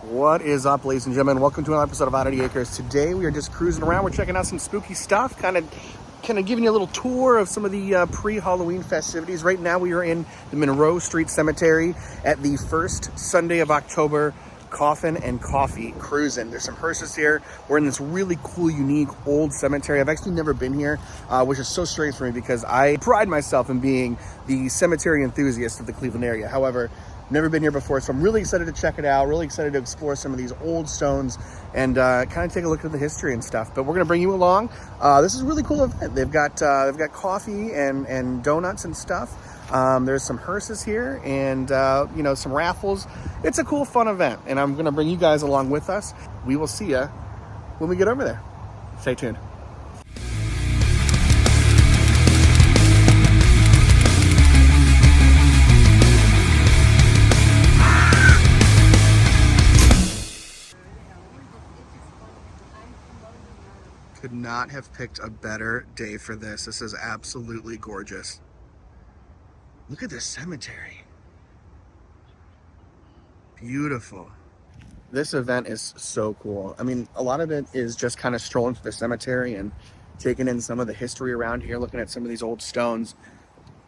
What is up, ladies and gentlemen? Welcome to another episode of Oddity Acres. Today we are just cruising around. We're checking out some spooky stuff, kind of giving you a little tour of some of the pre-Halloween festivities. Right now we are in the Monroe Street Cemetery at the first Sunday of October Coffin and Coffee cruising. There's some hearses here. We're in this really cool, unique, old cemetery. I've actually never been here, which is so strange for me because I pride myself in being the cemetery enthusiast of the Cleveland area. However, never been here before, so I'm really excited to check it out, really excited to explore some of these old stones and kind of take a look at the history and stuff. But we're going to bring you along. This is a really cool event. They've got coffee and donuts and stuff. There's some hearses here and some raffles. It's a cool, fun event, and I'm going to bring you guys along with us. We will see you when we get over there. Stay tuned. Could not have picked a better day for this. This is absolutely gorgeous. Look at this cemetery. Beautiful. This event is so cool. I mean, a lot of it is just kind of strolling through the cemetery and taking in some of the history around here, looking at some of these old stones.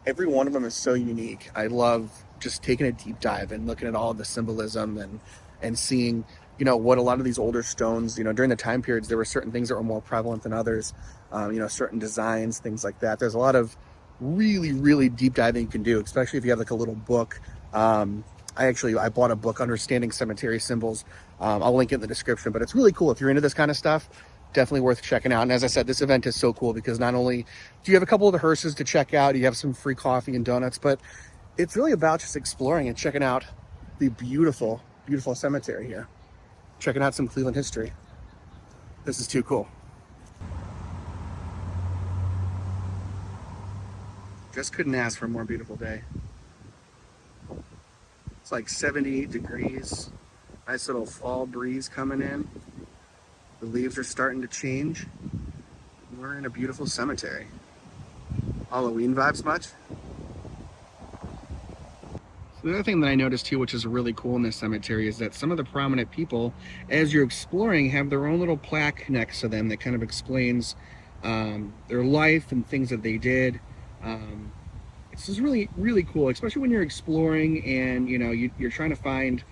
Every one of them is so unique. I love just taking a deep dive and looking at all of the symbolism and seeing what a lot of these older stones, during the time periods, there were certain things that were more prevalent than others, certain designs, things like that. There's a lot of really, really deep diving you can do, especially if you have like a little book. I bought a book, Understanding Cemetery Symbols. I'll link it in the description, but it's really cool. If you're into this kind of stuff, definitely worth checking out. And as I said, this event is so cool because not only do you have a couple of the hearses to check out, you have some free coffee and donuts, but it's really about just exploring and checking out the beautiful, beautiful cemetery here. Checking out some Cleveland history. This is too cool. Just couldn't ask for a more beautiful day. It's like 78 degrees. Nice little fall breeze coming in. The leaves are starting to change. We're in a beautiful cemetery. Halloween vibes much? The other thing that I noticed too, which is really cool in this cemetery, is that some of the prominent people, as you're exploring, have their own little plaque next to them that kind of explains their life and things that they did. It's just really, really cool, especially when you're exploring and you're trying to find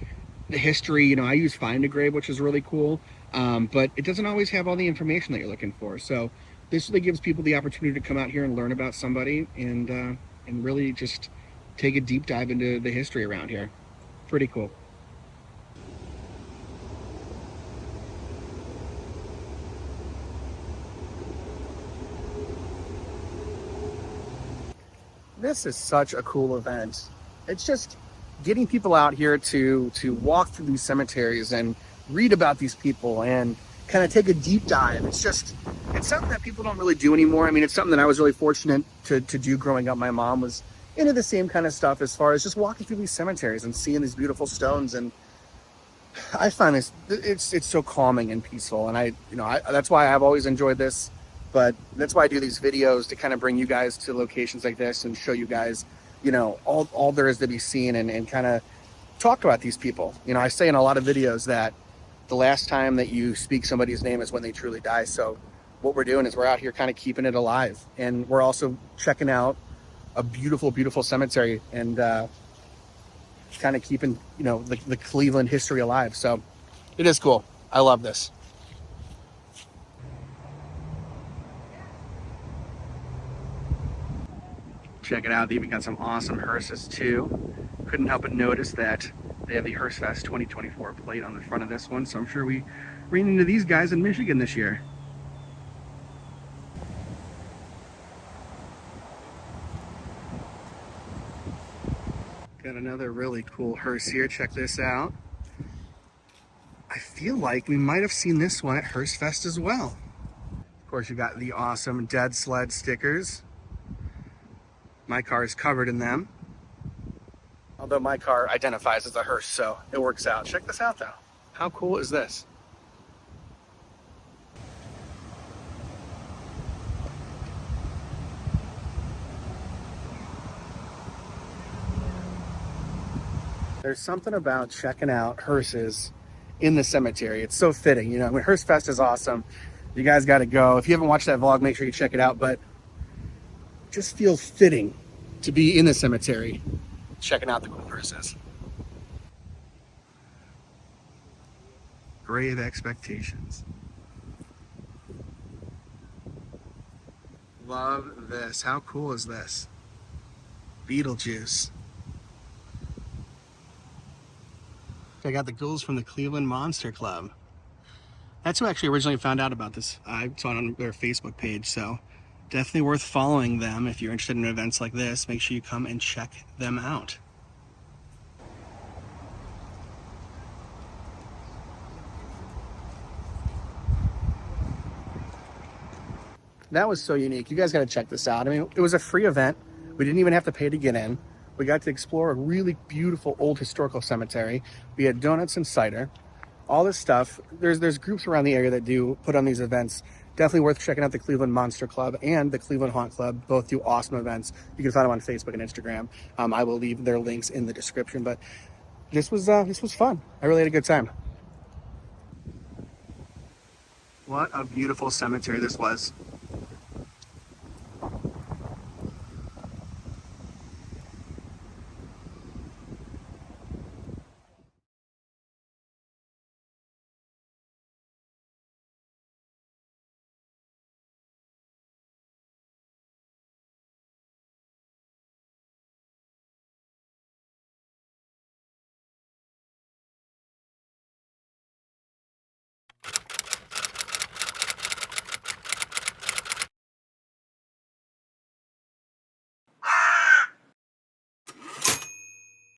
the history. I use Find a Grave, which is really cool, but it doesn't always have all the information that you're looking for. So this really gives people the opportunity to come out here and learn about somebody and really just take a deep dive into the history around here. Pretty cool. This is such a cool event. It's just getting people out here to walk through these cemeteries and read about these people and kind of take a deep dive. It's something that people don't really do anymore. I mean, it's something that I was really fortunate to do growing up. My mom was into the same kind of stuff as far as just walking through these cemeteries and seeing these beautiful stones. And I find it's so calming and peaceful. And that's why I've always enjoyed this, but that's why I do these videos, to kind of bring you guys to locations like this and show you guys, all there is to be seen and kind of talk about these people. I say in a lot of videos that the last time that you speak somebody's name is when they truly die. So what we're doing is we're out here kind of keeping it alive, and we're also checking out a beautiful, beautiful cemetery and kind of keeping, the Cleveland history alive. So it is cool. I love this. Check it out. They even got some awesome hearses too. Couldn't help but notice that they have the Hearse Fest 2024 plate on the front of this one. So I'm sure we ran into these guys in Michigan this year. Got another really cool hearse here. Check this out. I feel like we might have seen this one at Hearse Fest as well. Of course, you got the awesome Dead Sled stickers. My car is covered in them. Although my car identifies as a hearse, so it works out. Check this out though. How cool is this? There's something about checking out hearses in the cemetery. It's so fitting, you know. I mean, Hearst Fest is awesome. You guys got to go. If you haven't watched that vlog, make sure you check it out. But it just feels fitting to be in the cemetery, checking out the cool hearses. Grave Expectations. Love this. How cool is this? Beetlejuice. I got the ghouls from the Cleveland Monster Club. That's who actually originally found out about this. I saw it on their Facebook page, so definitely worth following them if you're interested in events like this. Make sure you come and check them out. That was so unique. You guys got to check this out. I mean, it was a free event. We didn't even have to pay to get in. We got to explore a really beautiful old historical cemetery. We had donuts and cider, all this stuff. There's groups around the area that do put on these events. Definitely worth checking out the Cleveland Monster Club and the Cleveland Haunt Club. Both do awesome events. You can find them on Facebook and Instagram. I will leave their links in the description. But this was fun. I really had a good time. What a beautiful cemetery this was.